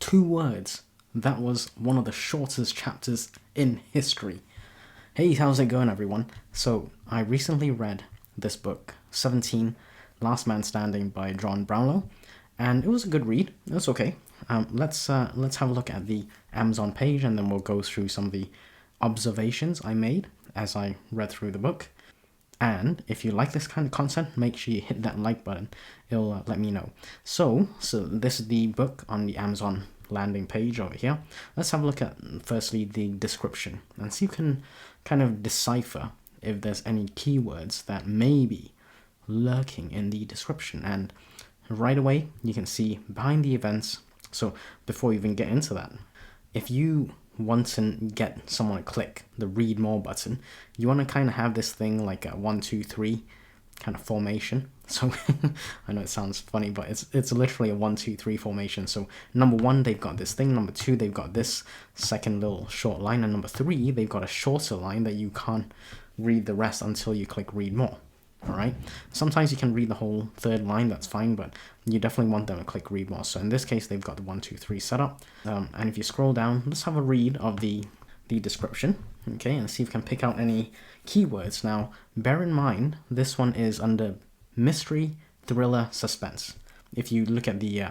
2 words. That was one of the shortest chapters in history. Hey, how's it going, everyone? So, I recently read this book, 17, Last Man Standing by John Brownlow, and it was a good read. It was okay. Let's have a look at the Amazon page, and then we'll go through some of the observations I made as I read through the book. And if you like this kind of content, make sure you hit that like button. It'll let me know. So this is the book on the Amazon landing page over here. Let's have a look at, firstly, the description and see if you can kind of decipher if there's any keywords that may be lurking in the description. And right away, you can see behind the events. So before we even get into that, if you want to get someone to click the read more button, you want to kind of have this thing like a 1, 2, 3 kind of formation. So I know it sounds funny, but it's literally a 1, 2, 3 formation. So number 1, they've got this thing. Number 2, they've got this second little short line. And number 3, they've got a shorter line that you can't read the rest until you click read more. All right. Sometimes you can read the whole third line, that's fine, but you definitely want them to click read more. So in this case, they've got the 1, 2, 3 set up. And if you scroll down, let's have a read of the description, okay, and see if you can pick out any keywords. Now, bear in mind, this one is under mystery, thriller, suspense. If you look at the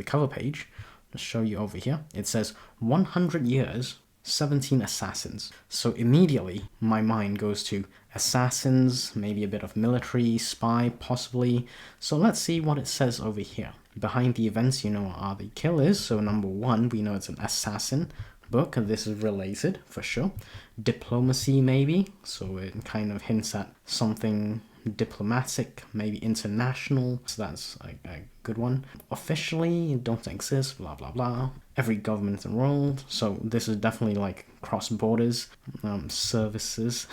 cover page, I'll show you over here. It says 100 years, 17 assassins. So immediately my mind goes to assassins, maybe a bit of military, spy, possibly. So let's see what it says over here. Behind the events, you know what are the killers. So number 1, we know it's an assassin book, and this is related for sure. Diplomacy, maybe. So it kind of hints at something diplomatic, maybe international. So that's a good one. Officially, don't exist, blah, blah, blah. Every government enrolled. So this is definitely like cross borders. Services.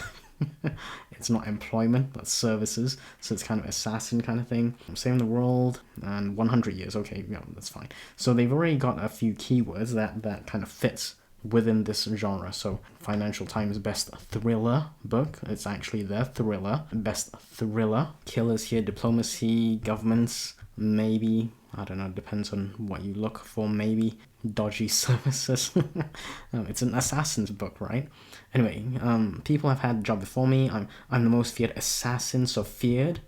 It's not employment, but services. So it's kind of assassin kind of thing. Saving the world and 100 years. Okay, yeah, that's fine. So they've already got a few keywords that kind of fits within this genre. So Financial Times best thriller book, it's actually their thriller, best thriller. Killers here, diplomacy, governments, maybe, I don't know, depends on what you look for, maybe dodgy services. It's an assassin's book, right? Anyway, people have had a job before me. I'm the most feared assassin, so feared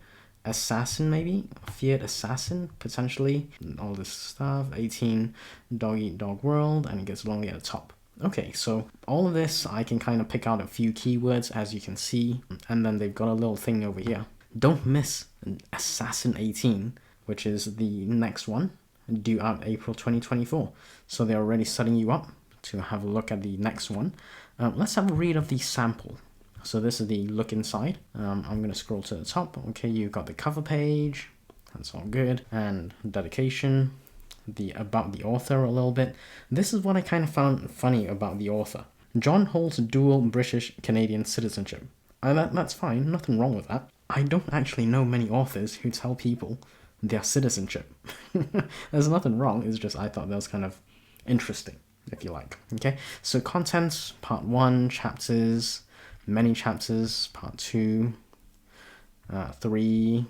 assassin, maybe feared assassin, potentially, all this stuff. 18 dog eat dog world, and it gets lonely at the top. Okay, so all of this, I can kind of pick out a few keywords, as you can see, and then they've got a little thing over here. Don't miss Assassin 18, which is the next one, due out April 2024. So they're already setting you up to have a look at the next one. Let's have a read of the sample. So this is the look inside. I'm going to scroll to the top. Okay, you've got the cover page. That's all good. And dedication. About the author a little bit. This is what I kind of found funny about the author. John holds dual British-Canadian citizenship. That's fine, nothing wrong with that. I don't actually know many authors who tell people their citizenship. There's nothing wrong, it's just I thought that was kind of interesting, if you like. Okay, so contents, part 1, chapters, many chapters, part 2, 3,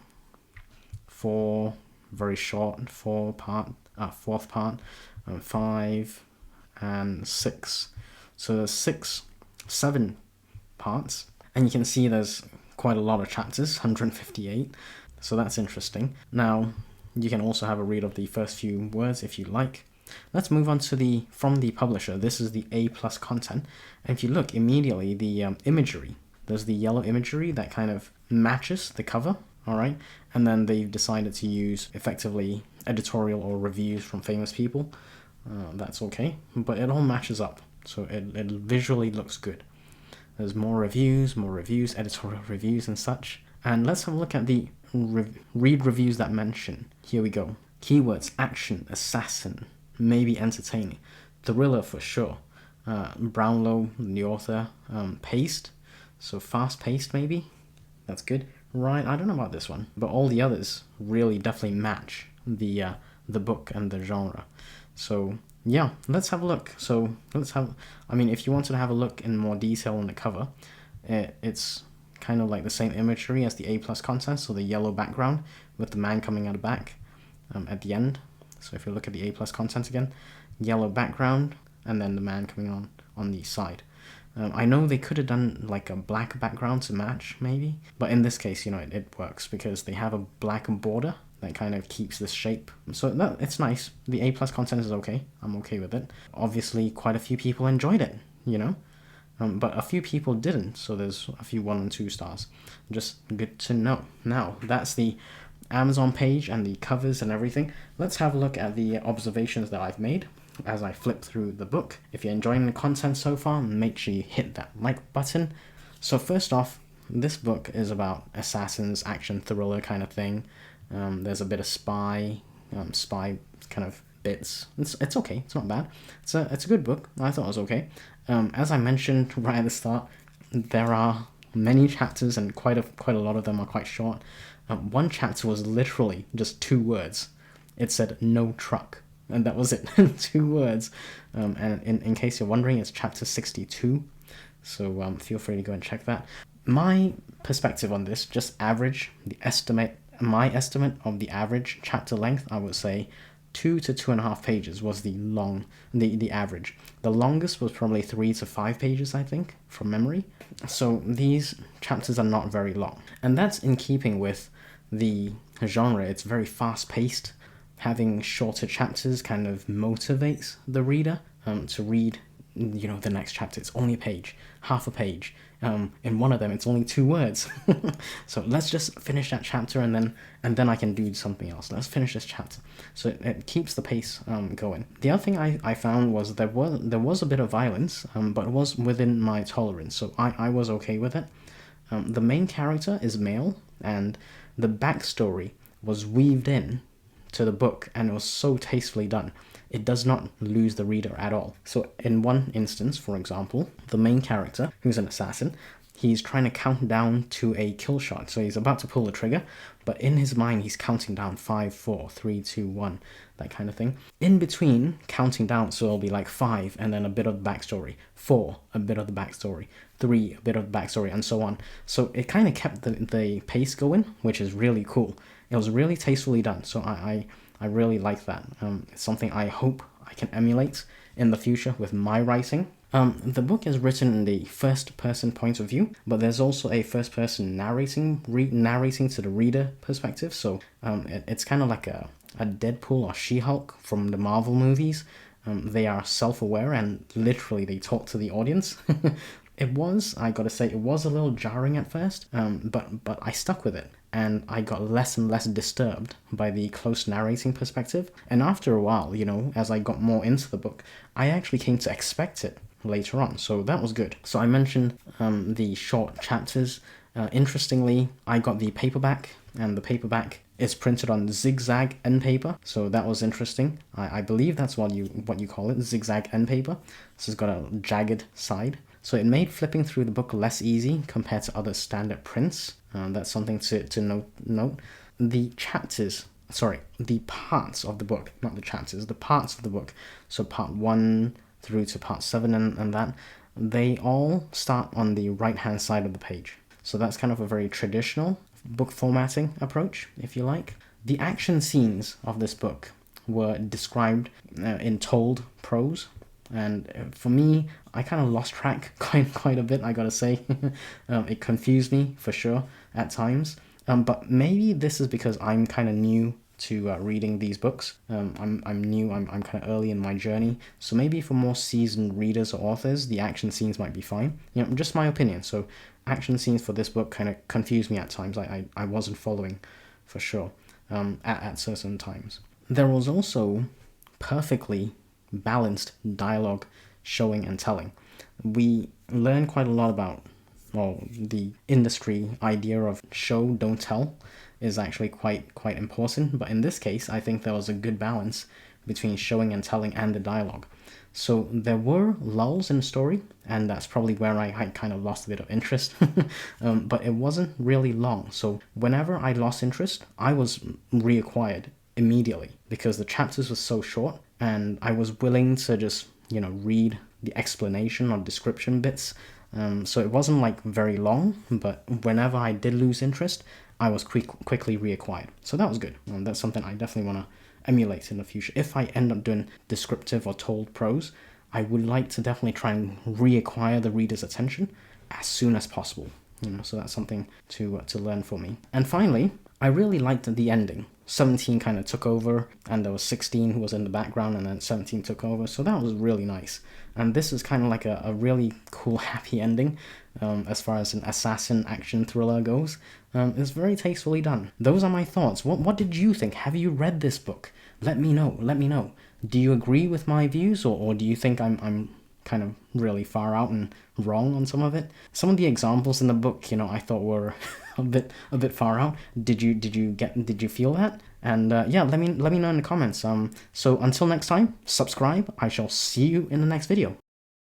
4, very short, 4 part, fourth part, 5, and 6. So there's 7 parts, and you can see there's quite a lot of chapters, 158. So that's interesting. Now, you can also have a read of the first few words if you like. Let's move on to from the publisher. This is the A+ content, and if you look immediately, the imagery. There's the yellow imagery that kind of matches the cover. All right, and then they've decided to use effectively editorial or reviews from famous people. That's okay, but it all matches up, so it visually looks good. There's more reviews, editorial reviews and such. And let's have a look at the read reviews that mention. Here we go. Keywords: action, assassin, maybe entertaining, thriller for sure. Brownlow, the author, paced, so fast-paced maybe. That's good. Right, I don't know about this one, but all the others really definitely match the book and the genre. So yeah, let's have a look. So if you wanted to have a look in more detail on the cover, it's kind of like the same imagery as the A+ content, so the yellow background with the man coming out of back at the end. So if you look at the A+ content again, yellow background, and then the man coming on the side. I know they could have done like a black background to match, maybe, but in this case, it works because they have a black border that kind of keeps this shape. So it's nice. The A+ content is okay. I'm okay with it. Obviously, quite a few people enjoyed it, but a few people didn't, so there's a few 1 and 2 stars. Just good to know. Now, that's the Amazon page and the covers and everything. Let's have a look at the observations that I've made as I flip through the book. If you're enjoying the content so far, make sure you hit that like button. So first off, this book is about assassins, action thriller kind of thing. There's a bit of spy kind of bits. It's okay. It's not bad. It's a good book. I thought it was okay. As I mentioned right at the start, there are many chapters and quite a lot of them are quite short. One chapter was literally just 2 words. It said "no truck," and that was it. 2 words. And in case you're wondering, it's chapter 62. So feel free to go and check that. My perspective on this, just average, my estimate of the average chapter length, I would say 2 to 2.5 pages was the average. The longest was probably 3 to 5 pages, I think, from memory. So these chapters are not very long. And that's in keeping with the genre. It's very fast-paced. Having shorter chapters kind of motivates the reader to read, the next chapter. It's only a page, half a page. In one of them, it's only 2 words. So let's just finish that chapter and then I can do something else. Let's finish this chapter. So it keeps the pace going. The other thing I found was there was a bit of violence, but it was within my tolerance. So I was okay with it. The main character is male, and the backstory was weaved in to the book, and it was so tastefully done. It does not lose the reader at all. So in one instance, for example, the main character, who's an assassin, he's trying to count down to a kill shot. So he's about to pull the trigger, but in his mind, he's counting down 5, 4, 3, 2, 1, that kind of thing. In between counting down, so it'll be like 5, and then a bit of the backstory, 4, a bit of the backstory, 3, a bit of the backstory, and so on. So it kind of kept the pace going, which is really cool. It was really tastefully done, so I really like that. It's something I hope I can emulate in the future with my writing. The book is written in the first-person point of view, but there's also a first-person narrating to the reader perspective. So it's kind of like a Deadpool or She-Hulk from the Marvel movies. They are self-aware and literally they talk to the audience. I gotta say, it was a little jarring at first, but I stuck with it. And I got less and less disturbed by the close narrating perspective. And after a while, as I got more into the book, I actually came to expect it later on. So that was good. So I mentioned the short chapters. Interestingly, I got the paperback, and the paperback is printed on zigzag end paper. So that was interesting. I believe that's what you call it, zigzag end paper. So it's got a jagged side. So it made flipping through the book less easy compared to other standard prints. That's something to note. The parts of the book, not the chapters, the parts of the book, so part 1 through to part 7 and that, they all start on the right-hand side of the page. So that's kind of a very traditional book formatting approach, if you like. The action scenes of this book were described in told prose. And for me, I kind of lost track quite a bit, I gotta say. It confused me, for sure, at times. But maybe this is because I'm kind of new to reading these books. I'm new, I'm kind of early in my journey. So maybe for more seasoned readers or authors, the action scenes might be fine. Just my opinion. So action scenes for this book kind of confused me at times. I wasn't following, for sure, at certain times. There was also perfectly balanced dialogue, showing and telling. We learn quite a lot about the industry idea of show, don't tell is actually quite important, but in this case I think there was a good balance between showing and telling and the dialogue. So there were lulls in the story, and that's probably where I kind of lost a bit of interest. But it wasn't really long, so whenever I lost interest, I was reacquired immediately because the chapters were so short, and I was willing to just, read the explanation or description bits. So it wasn't like very long, but whenever I did lose interest, I was quickly reacquired. So that was good. That's something I definitely want to emulate in the future. If I end up doing descriptive or told prose, I would like to definitely try and reacquire the reader's attention as soon as possible. So that's something to learn for me. And finally, I really liked the ending. 17 kind of took over, and there was 16 who was in the background, and then 17 took over, so that was really nice. And this is kind of like a really cool, happy ending, as far as an assassin action thriller goes. It's very tastefully done. Those are my thoughts. What did you think? Have you read this book? Let me know. Do you agree with my views, or do you think I'm kind of really far out and wrong on some of it? Some of the examples in the book, I thought were a bit far out. Did you feel that? And yeah, let me know in the comments. So until next time, subscribe. I shall see you in the next video.